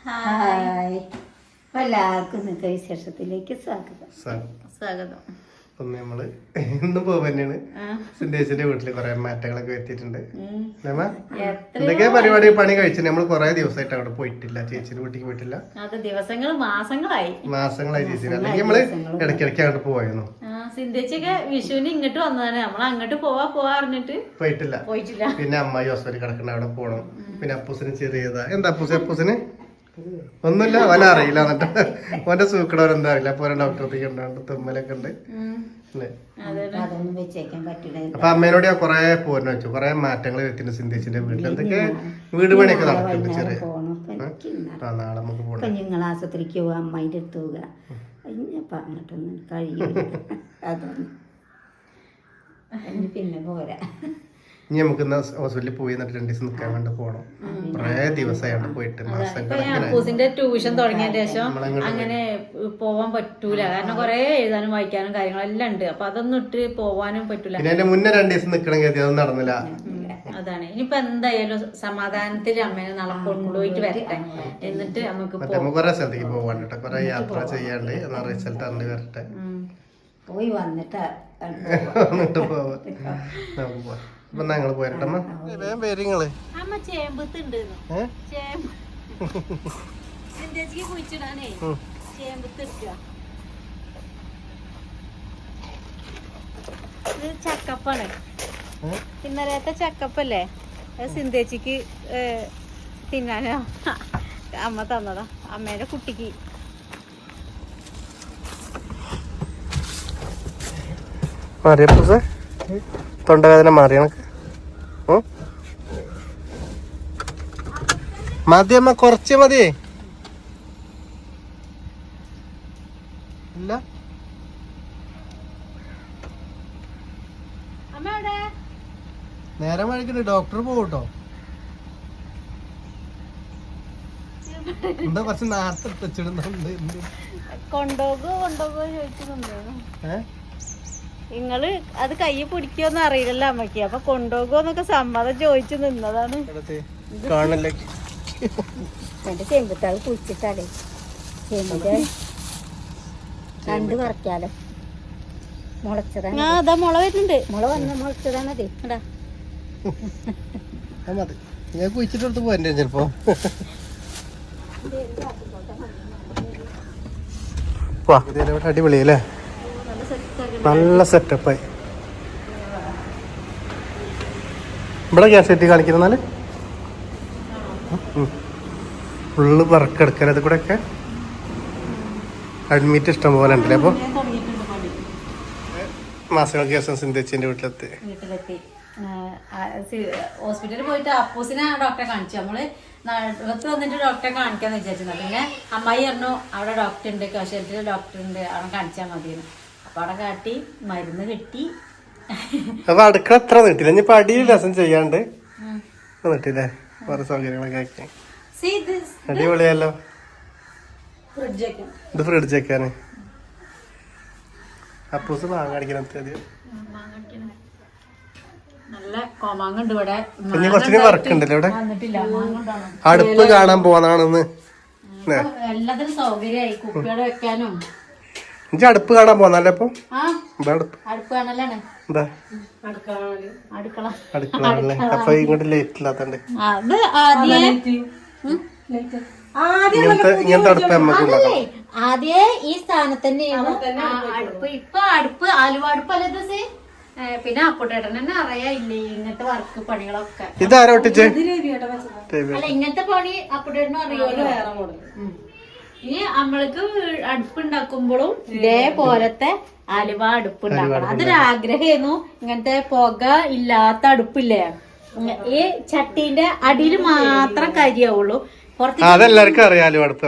Hi എല്ലാവർക്കും ഇന്നത്തെ വിശേഷത്തിലേക്ക് സ്വാഗതം. അപ്പം നമ്മള് ഇന്ന് പോവന്നെയാണ്. സിന്ധേച്ചിന്റെ വീട്ടില് കൊറേ മാറ്റങ്ങളൊക്കെ വരുത്തിയിട്ടുണ്ട്. എന്തൊക്കെയാ പരിപാടി പണി കഴിച്ചു. നമ്മള് കൊറേ ദിവസമായിട്ട് അവിടെ പോയിട്ടില്ല, ചേച്ചിന്റെ വീട്ടിലേക്ക് പോയിട്ടില്ല. മാസങ്ങളായി ചേച്ചി. അല്ലെങ്കിൽ നമ്മള് ഇടയ്ക്കിടയ്ക്ക് അങ്ങോട്ട് പോയിരുന്നു. സിന്ധേച്ചിയൊക്കെ വിഷുവിന് ഇങ്ങോട്ട് വന്നതാണ്. നമ്മൾ അങ്ങോട്ട് പോവാറിഞ്ഞിട്ട് പോയിട്ടില്ല. പിന്നെ അമ്മായി ഹോസ്പിറ്റലിൽ കിടക്കണ അവിടെ പോണം. പിന്നെ അപ്പൂസിന് ചെറിയതാ. എന്താ അപ്പൂസിന് ഒന്നുമില്ല, അവൻ അറിയില്ല. എന്നിട്ട് അവന്റെ സൂക്കടവരെന്താ അറിയില്ല. അപ്പൊ ഡോക്ടറത്തേക്ക് ഉണ്ടാണ്ട് തുമ്മലൊക്കെ ഉണ്ട്. അപ്പൊ അമ്മേനോട് ഞാൻ കൊറേ പോരുന്ന വെച്ചു. കൊറേ മാറ്റങ്ങൾ വരുത്തിണ്ട് സിന്ധേച്ചിന്റെ വീട്ടിൽ. എന്തൊക്കെ വീട് പണിയൊക്കെ നടക്കുന്നുണ്ട്. ചെറിയ നാളെ നമുക്ക് പോകണം. നിങ്ങൾ ആശുപത്രിക്ക് പോവാ, അമ്മേന്റെ അടുത്ത് പോവുക. പറഞ്ഞിട്ടൊന്നും കഴിയില്ല. അതൊന്നും പിന്നെ പോരാ. ഇനി നമുക്ക് ഹോസ്പിറ്റലിൽ പോയി എന്നിട്ട് 2 ദിവസം നിൽക്കാൻ വേണ്ടി പോകണം. കുറേ ദിവസമായിട്ട് പോയിട്ട് അപ്പൂസിന്റെ ട്യൂഷൻ തുടങ്ങിയതിന് ശേഷം അങ്ങനെ പോവാൻ പറ്റൂല. കാരണം കൊറേ എഴുതാനും വായിക്കാനും കാര്യങ്ങളെല്ലാം ഉണ്ട്. അപ്പൊ അതൊന്നും ഇട്ട് പോവാനും പറ്റൂല. പിന്നെ അതിന്റെ മുന്നേ 2 ദിവസം നിൽക്കണമെങ്കിൽ അതൊന്നും നടന്നില്ല. അതാണ്. ഇനിയിപ്പോ എന്തായാലും സമാധാനത്തിൽ അമ്മേനെ നാളെ കൊണ്ടുപോയിട്ട് വരട്ടെ. എന്നിട്ട് നമുക്ക് കൊറേ സ്ഥലത്തേക്ക് പോവാൻ കേട്ടോ. കൊറേ യാത്ര ചെയ്യാണ്ട് റിസൾട്ട് അറിഞ്ഞ് വരട്ടെ. പോയി വന്നിട്ട് പോവാ. നമുക്ക് പോവാം. അപ്പൊ ഞങ്ങള് പോരട്ടമ്മ. പേരിങ്ങള് അമ്മ ചേമ്പത്തുണ്ട്. സിന്ധേച്ചിക്ക് കുഴിച്ചിടാനേ ചേമ്പത്ത് എടുക്കുക. ഇത് ചക്കപ്പാണ്. ഇന്നലത്തെ ചക്കപ്പല്ലേ, സിന്ധേച്ചിക്ക് തിന്നാനോ അമ്മ തന്നതാ. അമ്മേന്റെ കുട്ടിക്ക് തൊണ്ടവേദന മാറി എനക്ക്. മതിയമ്മ, കുറച്ച് മതി. ഇല്ല നേരം വഴിക്കണ്ട്. ഡോക്ടർ പോകട്ടോ. എന്താ കുറച്ച് നേരത്തെ വെച്ചിടുന്നുണ്ട്. കൊണ്ടോകോ ചോദിക്കുന്നുണ്ടോ? നിങ്ങള് അത് കൈ പിടിക്കുമെന്ന് അറിയില്ലല്ലോ അമ്മക്ക്. അപ്പൊ കൊണ്ടുപോകുന്നൊക്കെ സമ്മതം ചോദിച്ചു നിന്നതാണ്. എന്റെ ചെമ്പത്താൾ കുഴിച്ചിട്ടാലേ ചെമ്പിന്റെ കണ്ട് പറിക്കാലോ. മുളച്ചതാണ്. അതാ മുള വരുന്നുണ്ട്. മുളച്ചതാണ്. അതെ ഞാൻ കുഴിച്ചിട്ട് പോരെ ചെലപ്പോ. അടിപൊളിയല്ലേ, നല്ല സെറ്റപ്പായി. ഇവിടെ ഗ്യാസ് കെട്ടി കാണിക്കുന്നാല് ഫുള്ള് പറക്കെടുക്കാൻ. അത് കൂടെ ഒക്കെ അഡ്മിറ്റ് ഇഷ്ടം പോലെ ഉണ്ടല്ലേ. അപ്പൊ മാസങ്ങൾക്ക് ശേഷം സിന്ധേച്ചിന്റെ വീട്ടിലെത്തി. ഹോസ്പിറ്റലിൽ പോയിട്ട് അപ്പൂസിനെ ഡോക്ടറെ കാണിച്ചു. നമ്മള് നടുവത്ത് വന്നിട്ട് ഡോക്ടറെ കാണിക്കാന്ന് വിചാരിച്ചിരുന്നു. പിന്നെ അമ്മായി പറഞ്ഞു അവിടെ ഡോക്ടർ ഉണ്ട്, കാഷ്വാലിറ്റിയിൽ ഡോക്ടർ ഉണ്ട്, അവിടെ കാണിച്ചാൽ മതിയെന്ന്. അപ്പൊ അവിടെ കാട്ടി മരുന്ന് കിട്ടി. അപ്പൊ അടുക്കള എത്ര നീട്ടില്ല. ഇനിയിപ്പൊ അടിയിൽ രസം ചെയ്യാണ്ട് നീട്ടില്ലേ. വേറെ സൗകര്യങ്ങളൊക്കെ ആക്കി അടിപൊളിയല്ലോ. ഇത് ഫ്രിഡ്ജ് വെക്കാന്. അപ്പൂസ് മാങ്ങടിക്കാൻ നല്ല കോമാങ്ങുണ്ട് ഇവിടെ. കുറച്ചുകൂടി വർക്ക് ഉണ്ടല്ലോ ഇവിടെ. അടുപ്പ് കാണാൻ പോന്നാണെന്ന്. എല്ലാത്തിനും സൗകര്യമായി. കുപ്പിയുടെ വെക്കാനും. അടുപ്പ് കാണാൻ പോന്നല്ലേ. ഇപ്പൊ അടുപ്പ് കാണലാണ്. എന്താ അടുക്കള അപ്പൊ ഇങ്ങോട്ട് ലൈറ്റ് ഇല്ലാത്തണ്ട്. അത് ഇങ്ങനത്തെ അടുപ്പ് നമുക്ക് ആദ്യേ ഈ സ്ഥാനത്ത് തന്നെയാണ് അടുപ്പ്. ഇപ്പൊ അടുപ്പ് ആലുവ അടുപ്പല്ലേ. പിന്നെ അപ്പുട്ടേട്ടൻ തന്നെ അറിയായില്ലേ ഇങ്ങനത്തെ വർക്ക് പണികളൊക്കെ. ഇതാരോട്ടിച്ച് അല്ല, ഇങ്ങനത്തെ പണി അപ്പുട്ടേട്ടനും അറിയാലോ. ഇനി നമ്മൾക്ക് അടുപ്പുണ്ടാക്കുമ്പോഴും ഇതേപോലത്തെ ആലുവ അടുപ്പുണ്ടാക്കണം. അതൊരാഗ്രഹമായിരുന്നു. ഇങ്ങനത്തെ പുക ഇല്ലാത്ത അടുപ്പില്ലേ, ഈ ചട്ടീന്റെ അടിയിൽ മാത്രം കരിയാവുള്ളൂ. അതെല്ലാവർക്കും അറിയാലോ അടുപ്പ്.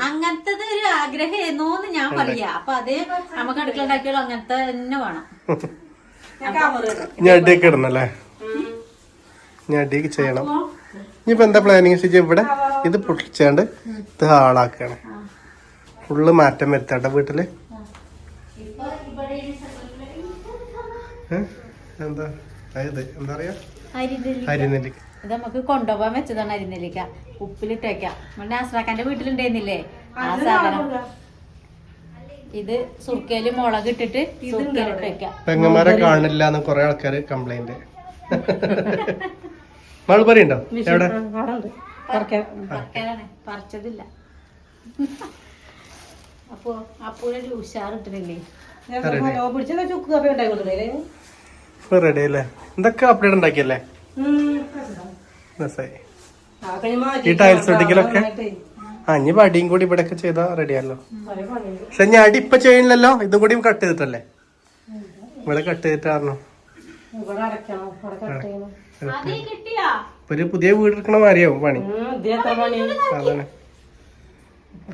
അങ്ങനത്തെ ഒരു ആഗ്രഹമായിരുന്നു എന്ന് ഞാൻ പറയാ. അപ്പൊ അത് നമുക്ക് അടുക്കള ഉണ്ടാക്കിയാലോ അങ്ങനത്തെ തന്നെ വേണം. ഞടിയൊക്കെ ഇടണല്ലേ. ഞടിയൊക്കെ ചെയ്യണം. ഇനിയിപ്പോ എന്താ പ്ലാനിങ്? ഇവിടെ ഇത് പൊട്ടിച്ചാണ്ട് ഇത് ഹാളാക്കാണ്. ഫുള്ള് മാറ്റം വരുത്താട്ട വീട്ടില്. എന്താ എന്താ പറയാ, അരിനെല്ലി. ഇത് നമുക്ക് കൊണ്ടുപോകാൻ വെച്ചതാണ് അരിനെല്ലിക്ക. ഉപ്പിലിട്ട് വെക്കാം. നമ്മുടെ അസ്രാക്കാന്റെ വീട്ടിലുണ്ടായിരുന്നില്ലേ ആ സാധനം. ഇത് സുർക്കയില് മുളക് ഇട്ടിട്ട് സുർക്കയിലിട്ട് വെക്കാം. പെങ്ങന്മാരെ കാണില്ല എന്ന് കൊറേ ആൾക്കാര് കംപ്ലൈന്റ്. മൾബറി ഉണ്ടോ എവിടെ? പറിച്ചതില്ല. അപ്പൊ അപ്പൂരൊരു ഉഷാറിട്ടില്ലേ? റെഡി അല്ലേ? എന്തൊക്കെ അപ്ഡേറ്റ് ഉണ്ടാക്കിയല്ലേ? ഈ ടൈൽസ് ഒട്ടിക്കലൊക്കെ ഇനി അടിയും കൂടി ഇവിടെ ഒക്കെ ചെയ്താ റെഡിയല്ലോ. പക്ഷെ ഞാൻ അടി ഇപ്പൊ ചെയ്യണില്ലല്ലോ, ഇതും കൂടി കട്ട് ചെയ്തിട്ടല്ലേ? ഇവിടെ കട്ട് ചെയ്തിട്ടായിരുന്നു. ഒരു പുതിയ വീട് എടുക്കണ മാതിരിയാവും പണി. അതാണ്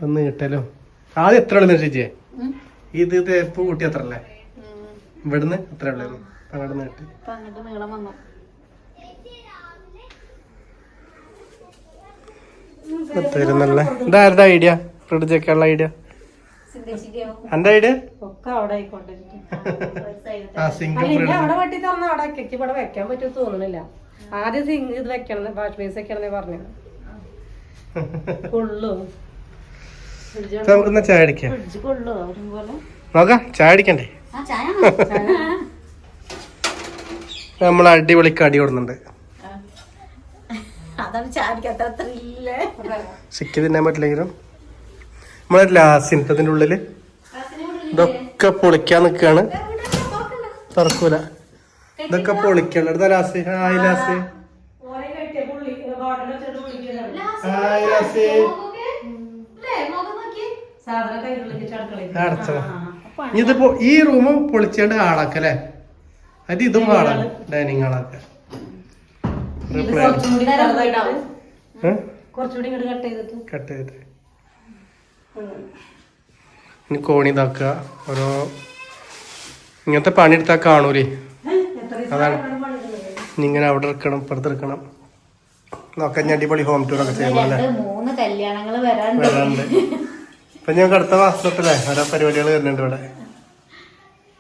ഒന്ന് കിട്ടലോ. ആദ്യം എത്ര ഉള്ളു ചേച്ചിയെ? ഇത് തേപ്പ് കൂട്ടി എത്ര അല്ലേ? ഇവിടുന്ന് എത്ര ഉള്ളു? അങ്ങോട്ട് നീട്ടി തരുന്നല്ലേ. ഇതാരുടെ ഐഡിയ? ഫ്രിഡ്ജ് ഒക്കെ ഉള്ള ഐഡിയ? എന്റെ ഐഡിയ? അവിടെ വട്ടി തുറന്ന അവിടെ ഇവിടെ വെക്കാൻ പറ്റും തോന്നണില്ല. ആദ്യം സിങ്ക് ഇത് വെക്കണം, വാഷ് ബേസ് വെക്കണമെന്നേ പറഞ്ഞു. കൊള്ളു നമുക്ക് ചായ അടിക്കാം. നോക്കാം, ചായ അടിക്കണ്ടേ? നമ്മൾ അടിപൊളി കടി കൊടുക്കുന്നുണ്ട്. ചിക്കൻ തിന്നാൻ പറ്റില്ലെങ്കിലും നമ്മളെ ലാസിന്റെ ഉള്ളില് ഇതൊക്കെ പൊളിക്കാൻ നിക്കാണ്. തുറക്കൂല. ഇതൊക്കെ പൊളിക്കണം. എടുത്ത ലാസ്. ഹായ് ലാസ്. ഹായ് ലാസ്. അടച്ചതാ. ഇതിപ്പോ ഈ റൂം പൊളിച്ചേണ്ട ആളാക്കല്ലേ? അത് ഇതും ആളാണ്, ഡൈനിങ് ഹാളൊക്കെ. കട്ട് ചെയ്തിട്ട് ഇനി കോണി ഇതാക്കുക. ഓരോ ഇങ്ങനത്തെ പണിയെടുത്താൽ കാണൂലേ, അതാണ്. ഇനി ഇങ്ങനെ അവിടെ എടുക്കണം, ഇപ്പുറത്ത് എടുക്കണം. നോക്കാൻ അടിപൊളി ഹോം ടൂർ ഒക്കെ ചെയ്യുമ്പോഴല്ലേ വരാണ്ട്. ഇപ്പൊ ഞങ്ങൾക്ക് അടുത്ത മാസത്തിലെ ഓരോ പരിപാടികൾ വരുന്നുണ്ട് ഇവിടെ.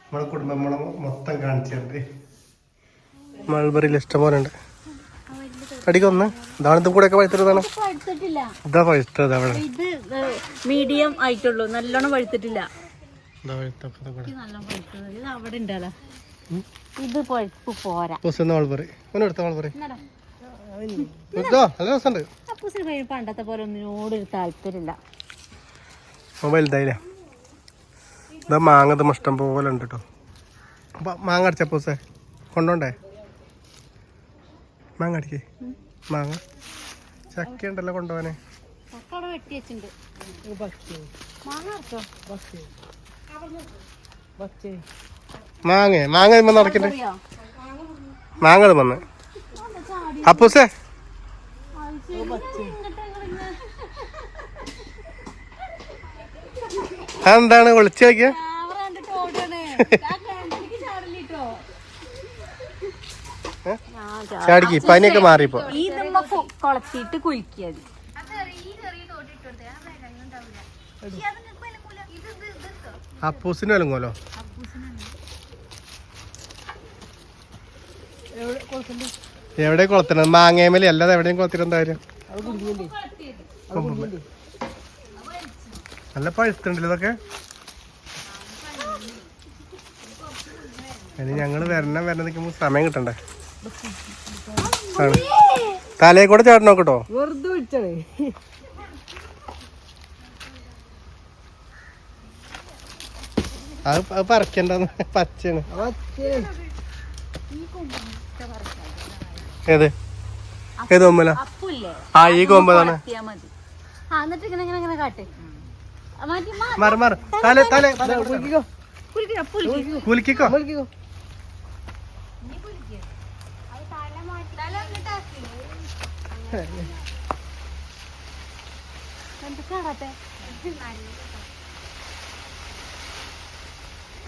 നമ്മളെ കുടുംബം നമ്മളെ മൊത്തം കാണിച്ചിട്ടുണ്ട്. മൾബറിയിൽ ഇഷ്ടം പോലെ ഉണ്ട്. അടിക്കൊന്ന് ഇതാണ്. ഇതും കൂടെ ഒക്കെ പഴുത്തിട്ടതാണ്. ഇതാ പഴുത്തത് അവിടെ. ഇത് മീഡിയം ആയിട്ടുള്ളൂ, നല്ലോണം പഴുത്തിട്ടില്ല. അവിടെ ഉണ്ടല്ലോ. ഇത് പഴുപ്പ് പോരാ. മൾബറി എടുത്ത മൾബറി പണ്ടത്തെ പോലെ ഒന്നിനോടൊരു താല്പര്യമില്ല. വലുതായില്ലേ? ഇതാ മാങ്ങ ഇഷ്ടം പോലെ ഉണ്ട് കേട്ടോ. മാങ്ങ അടിച്ചപ്പൂസേ കൊണ്ടോണ്ടേ? മാങ്ങ അടിക്കേ. മാങ്ങ ചക്ക ഉണ്ടല്ലോ കൊണ്ടുപോവാനെ. മാങ്ങ നടക്കണ്ടേ? മാങ്ങ വന്ന് അപ്പൂസേ അതെന്താണ് വിളിച്ചു നോക്കിയ? ചാടിക്ക്, പനിയൊക്കെ മാറിപ്പോ. കൊളത്തിട്ട് കുഴിക്കത്. അപ്പൂസിന് വിലങ്ങോലോ? എവിടെ കൊളത്തണത്? മാങ്ങേമലി അല്ലാതെ എവിടെയും കൊളത്തിട്ട് കാര്യം? നല്ല പഴുത്തുണ്ടല്ലോ ഇതൊക്കെ. ഇനി ഞങ്ങള് വരണം നിൽക്കുമ്പോ സമയം കിട്ടണ്ടേ? തലയെ കൂടെ ചാടണം നോക്കട്ടോ. വെറുതെ വിളിച്ചേ. അത് പറിക്കണ്ടെന്ന്. പച്ചയാണ്. ഏത് ഏത് കൊമ്പല? ആ ഈ കൊമ്പതാണ്. മാറി മാറി തല തല കുലിക്കോ.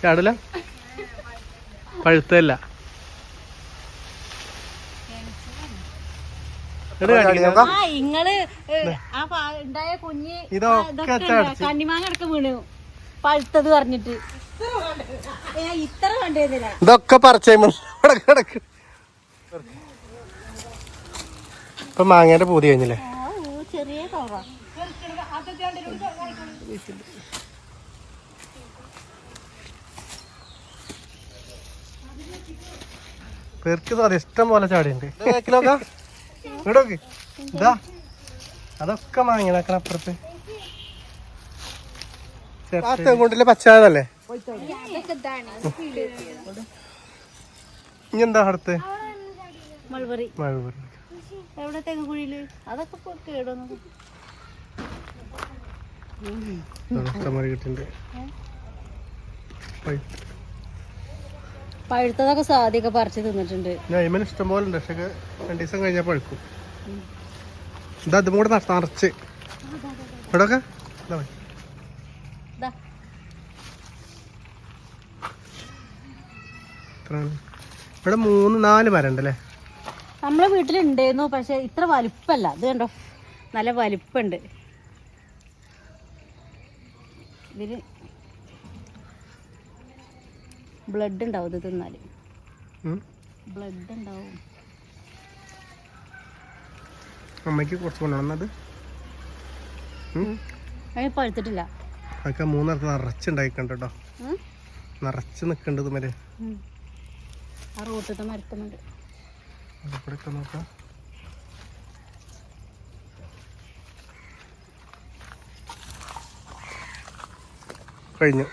ചാടില്ല, പഴുത്തല്ല. ഇങ്ങള് ഉണ്ടായ കുഞ്ഞ് കണ്ണിമാങ്ങ അടക്കം വീണു പഴുത്തത് പറഞ്ഞിട്ട്. ഇത്ര കണ്ടേന്നില്ല. ഇതൊക്കെ പറിച്ചു ഇപ്പൊ മാങ്ങേന്റെ പൂതി കഴിഞ്ഞില്ലേ? ചെറിയ കവറാ. പേർക്ക് അത് ഇഷ്ടം പോലെ ചാടിയുണ്ട്. ഇങ്ങോട്ടോക്ക് ഇതാ അതൊക്കെ മാങ്ങണ അപ്പുറത്ത് കൊണ്ടില്ല പച്ചാതല്ലേ. ഇനി എന്താ അടുത്ത്? മൾബറി. മഴപറി എവിടെ തെങ്ങുകുഴിയില് അതൊക്കെ കേടൊന്നും ഇഷ്ടംമാതിരി കിട്ടിണ്ട്. പഴുത്തതൊക്കെ സാധ്യൊക്കെ പറിച്ച് തിന്നിട്ടുണ്ട്. ഞാൻ ഇഷ്ടം പോലെ ഉണ്ട്. പക്ഷെ 2 ദിവസം കഴിഞ്ഞാൽ പഴുക്കും. ഇതാ അതും കൂടെ നിറച്ച് ഇവിടെയൊക്കെ ഇവിടെ 3-4 മരം ഉണ്ടല്ലേ. നമ്മളെ വീട്ടിലുണ്ടായിരുന്നു, പക്ഷെ ഇത്ര വലിപ്പല്ല. ഇത് കണ്ടോ, നല്ല വലിപ്പുണ്ട്. ഇതിന് ബ്ലഡ് ഉണ്ടാവും ഇത് തിന്നാല്. ബ്ലഡ് ഉണ്ടാവും. അമ്മയ്ക്ക് കുറച്ച് കൊണ്ടുവരണം. അത് അതിന് പഴുത്തിട്ടില്ല. അതൊക്കെ 3 നിറച്ചുണ്ടായിക്കണ്ട കേട്ടോ. നിറച്ച് നിൽക്കേണ്ടത് മരെ ആ റോട്ടത്തെ മരത്തുന്നുണ്ട്. അതിവിടെ നോക്കാം. കഴിഞ്ഞു.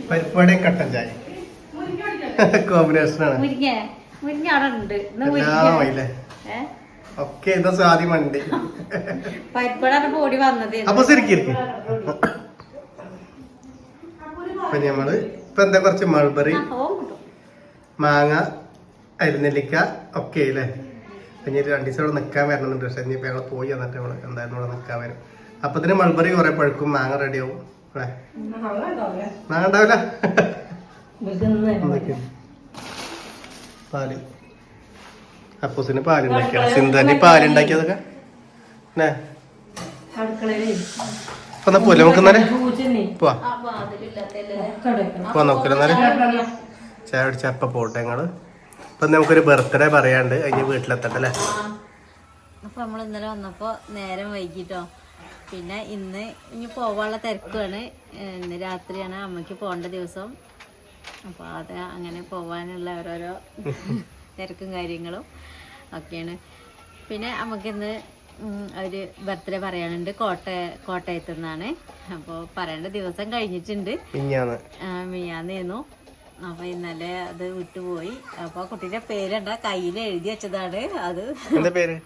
പരിപ്പാടേയും കട്ടൻ ചായ കോമ്പിനേഷനാണ്. മുരിങ്ങ അവിടെ ഉണ്ട്. എല്ലാം ആയില്ലേ? ഒക്കെ എന്താ സാധി മണ്ടി പരിപ്പാടാണ് പൊടി വന്നത്. അപ്പൊ ശരിക്കും ഇപ്പൊ നമ്മള് ഇപ്പൊ എന്താ കുറച്ച് മൾബറി, മാങ്ങ, അരിനെല്ലിക്ക ഒക്കെ അല്ലേ. പിന്നെ 2 ദിവസം ഇവിടെ നിൽക്കാൻ വരണമെന്നുണ്ട്. പക്ഷെ ഇനിയിപ്പോ ഞങ്ങൾ പോയി എന്നിട്ട് നമ്മള് എന്തായാലും ഇവിടെ നിൽക്കാൻ വരും. അപ്പത്തിന് മൾബറി കുറെ പഴുക്കും, മാങ്ങ റെഡി ആവും. അല്ലേ മാങ്ങ ഉണ്ടാവില്ല. പാല് അപ്പൂസിന് പാലുണ്ടാക്കിയ സിന്ധുവിന്റെ പാലുണ്ടാക്കിയതൊക്കെ ഇപ്പൊ പോലെ നമുക്ക് പോവാ നോക്കില്ല. ചായ അടിച്ച അപ്പ പോട്ടെ ഞങ്ങള്. ഇപ്പൊ നമുക്കൊരു ബർത്ത്ഡേ പറയാണ്ട് അതിന് വീട്ടിലെത്തണ്ടല്ലേ. അപ്പൊ നമ്മൾ ഇന്നലെ വന്നപ്പോ നേരം വൈകിട്ടോ. പിന്നെ ഇനി പോവാനുള്ള തിരക്കാണ്. ഇന്ന് രാത്രിയാണ് അമ്മയ്ക്ക് പോകേണ്ട ദിവസം. അപ്പോൾ അത് അങ്ങനെ പോവാനുള്ള ഓരോരോ തിരക്കും കാര്യങ്ങളും ഒക്കെയാണ്. പിന്നെ നമുക്കിന്ന് ഒരു ബർത്ത്ഡേ പറയാനുണ്ട്. കോട്ടയത്ത് നിന്നാണ്. അപ്പോൾ പറയേണ്ട ദിവസം കഴിഞ്ഞിട്ടുണ്ട്. മിനിഞ്ഞാന്നേന്നു. അപ്പോൾ ഇന്നലെ അത് വിട്ടുപോയി. അപ്പോൾ കുട്ടീൻ്റെ പേരെന്താ കയ്യിൽ എഴുതി വെച്ചതാണ്. അത് പേര്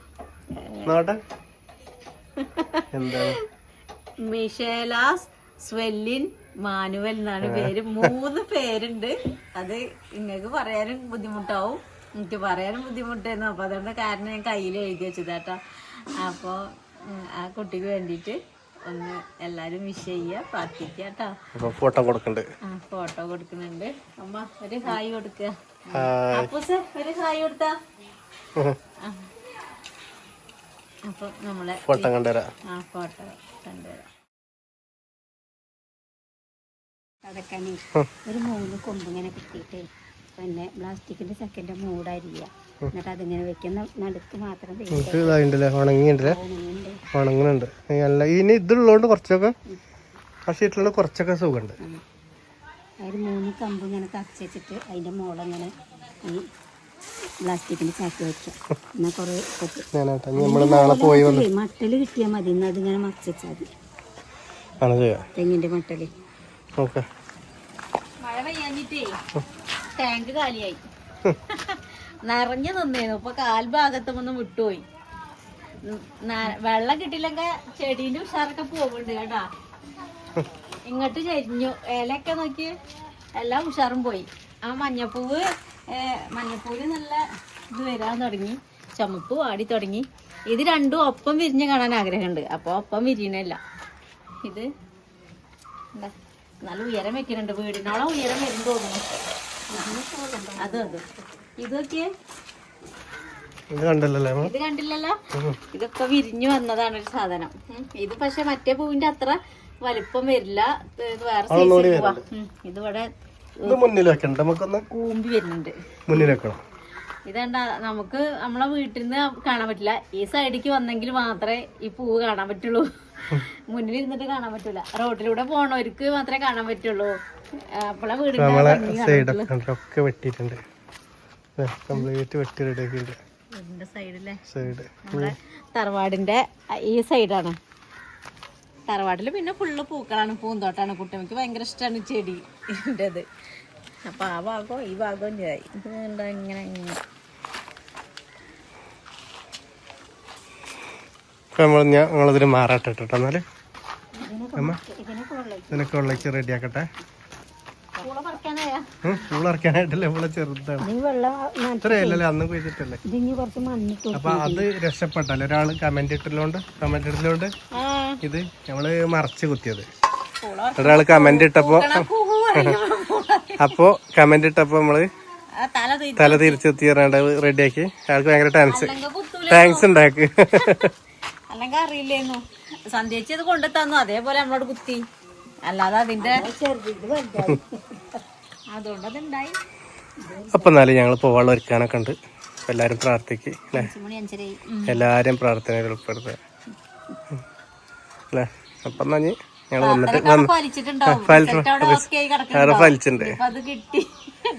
മിഷേലാസ് സ്വെല്ലിൻ മാനുവൽ എന്നാണ് പേര്. 3 പേരുണ്ട്. അത് നിങ്ങൾക്ക് പറയാനും ബുദ്ധിമുട്ടാവും, എനിക്ക് പറയാനും ബുദ്ധിമുട്ടായിരുന്നു. അപ്പോൾ അതുകൊണ്ട് കാരണം ഞാൻ കയ്യിൽ എഴുതി വെച്ചതാട്ടോ. അപ്പോൾ ആ കുട്ടിക്ക് വേണ്ടിയിട്ട് ഒന്ന് എല്ലാവരും വിഷ് ചെയ്യുക, പ്രാർത്ഥിക്കുക കേട്ടോ. ഫോട്ടോ കൊടുക്കുന്നുണ്ട്. ഫോട്ടോ കൊടുക്കുന്നുണ്ട്. അമ്മ ഒരു ഹായ് കൊടുക്കുക. അപ്പൂസ് ഒരു ഹായ് കൊടുത്താ. അപ്പൊ നമ്മളെ ഫോട്ടോ കണ്ടുവരാം. ഫോട്ടോ കണ്ടുവരാം. അടക്കാനേ ഒരു 3 കൊമ്പ് ഇങ്ങനെ കിട്ടിയിട്ട് പിന്നെ പ്ലാസ്റ്റിക്കിന്റെ ചക്കന്റെ മൂടരിയ, എന്നിട്ട് അതിങ്ങനെ വെക്കുന്ന നടുക്ക് മാത്രം ഉണങ്ങുന്നുണ്ട്. അല്ല ഇനി ഇതുള്ളതുകൊണ്ട് കുറച്ചൊക്കെ ആ ഷീറ്റിലുള്ള കുറച്ചൊക്കെ സുഖമുണ്ട്. അതിൽ 3 കമ്പ് ഇങ്ങനെ കച്ച് വെച്ചിട്ട് അതിന്റെ മോളങ്ങനെ ഈ പ്ലാസ്റ്റിക്കിന്റെ ചാക്കി വെക്കാം. എന്നാ കൊറേ മട്ടല് കിട്ടിയാൽ മതി. ഇന്ന് അതിങ്ങനെ മറച്ചാൽ മതി. തെങ്ങിന്റെ മട്ടല്. മഴ പെയ്യാഞ്ഞിട്ടേ ടാങ്ക് കാലിയായി. നിറഞ്ഞു നിന്നേന്നു. ഇപ്പൊ കാൽഭാഗത്തൊന്നും വിട്ടുപോയി. വെള്ളം കിട്ടില്ലെങ്കിൽ ചെടീന്റെ ഉഷാറൊക്കെ പോകുന്നുണ്ട് കേട്ടാ. ഇങ്ങോട്ട് ചെരിഞ്ഞു. ഇലയൊക്കെ നോക്കി എല്ലാം ഉഷാറും പോയി. ആ മഞ്ഞപ്പൂവിന് നല്ല ഇത് വരാൻ തുടങ്ങി. ചുമപ്പ് വാടി തുടങ്ങി. ഇത് രണ്ടും ഒപ്പം വിരിഞ്ഞ് കാണാൻ ആഗ്രഹമുണ്ട്. അപ്പൊ ഒപ്പം വിരിയണില്ല. ഇത് എന്താ നല്ല ഉയരം വെക്കുന്നുണ്ട്. വീടിനോളം ഉയരം വരും തോന്നുന്നു. ഇതൊക്കെ ഇത് കണ്ടില്ലല്ലോ. ഇതൊക്കെ വിരിഞ്ഞു വന്നതാണ് ഒരു സാധനം. ഇത് പക്ഷെ മറ്റേ പൂവിന്റെ അത്ര വലിപ്പം വരില്ല. വേറെ സൈസ് പൂവാ. ഇതിവിടെ കൂമ്പി വരുന്നുണ്ട്. ഇതേണ്ട നമുക്ക് നമ്മളെ വീട്ടിൽ നിന്ന് കാണാൻ പറ്റില്ല. ഈ സൈഡിലേക്ക് വന്നെങ്കിൽ മാത്രമേ ഈ പൂവ് കാണാൻ പറ്റുള്ളൂ. മുന്നിൽ ഇരുന്നിട്ട് കാണാൻ പറ്റൂല. റോഡിലൂടെ പോണവർക്ക് മാത്രമേ കാണാൻ പറ്റുള്ളൂ. അപ്പോഴെ നമ്മളെ വീടിന്റെ സൈഡൊക്കെ വെട്ടിയിട്ടുണ്ട്. കംപ്ലീറ്റ് വെട്ടി റെഡിയാക്കിയിട്ടുണ്ട്. വീടിന്റെ സൈഡിലെ സൈഡ് നമ്മുടെ തറവാടിന്റെ ഈ സൈഡാണ്. തറവാട്ടില് പിന്നെ ഫുള്ള് പൂക്കളാണ്, പൂന്തോട്ടാണ്. കുട്ടികൾക്ക് ഭയങ്കര ഇഷ്ടമാണ് ചെടിൻ്റെത്. അപ്പൊ ആ ഭാഗവും ഈ ഭാഗവും ചെയ്യായി. ഇത് എന്താ ഇങ്ങനെ ഞങ്ങളിതിന് മാറാട്ടെ കേട്ടോ. എന്നാല് ഇതിനൊക്കെ വെള്ളക്ക് റെഡിയാക്കട്ടെ. പൂള പറിക്കാനായാ പൂള ഇറക്കാനായിട്ടല്ലേ ഇവിടെ ചെറുതാണ്. ഇത്രയല്ലേ അന്ന് കുഴിച്ചിട്ടല്ലേ. അപ്പൊ അത് രക്ഷപ്പെട്ടല്ലേ. ഒരാള് കമന്റ് ഇട്ടല്ലോണ്ട് ഇത് നമ്മള് മറച്ച് കുത്തിയത്. ഒരാള് കമന്റ് ഇട്ടപ്പോ കമന്റ് ഇട്ടപ്പോ നമ്മള് തല തിരിച്ചെത്തി റെഡിയാക്കി. അയാൾക്ക് ഭയങ്കര താങ്ക്സ് ഉണ്ടാക്കി. അല്ലെങ്കിൽ അറിയില്ലേന്നു. സന്ധ്യച്ച് അത് കൊണ്ടു തന്നു. അതേപോലെ നമ്മളോട് കുത്തി. അല്ലാതെ അതിന്റെ അതുകൊണ്ട് അതുണ്ടായി. അപ്പൊ എന്നാലും ഞങ്ങൾ പോവാനുള്ള ഒരുക്കാനൊക്കെ ഉണ്ട്. എല്ലാരും പ്രാർത്ഥിക്ക് അല്ലേ. എല്ലാരും പ്രാർത്ഥനയിൽ ഉൾപ്പെടുത്തുക അല്ലേ. അപ്പൊ എന്നാ ഞങ്ങൾ വന്നിട്ട് ഫലിച്ചിട്ടുണ്ട്. അത് കിട്ടി.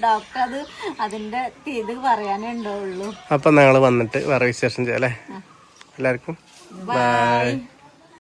ഡോക്ടർ അത് അതിന്റെ ഇത് പറയാനേ ഉണ്ടാവുള്ളൂ. അപ്പൊ ഞങ്ങൾ വന്നിട്ട് വേറെ വിശേഷം ചെയ്യാം അല്ലേ. എല്ലാവർക്കും ബൈ.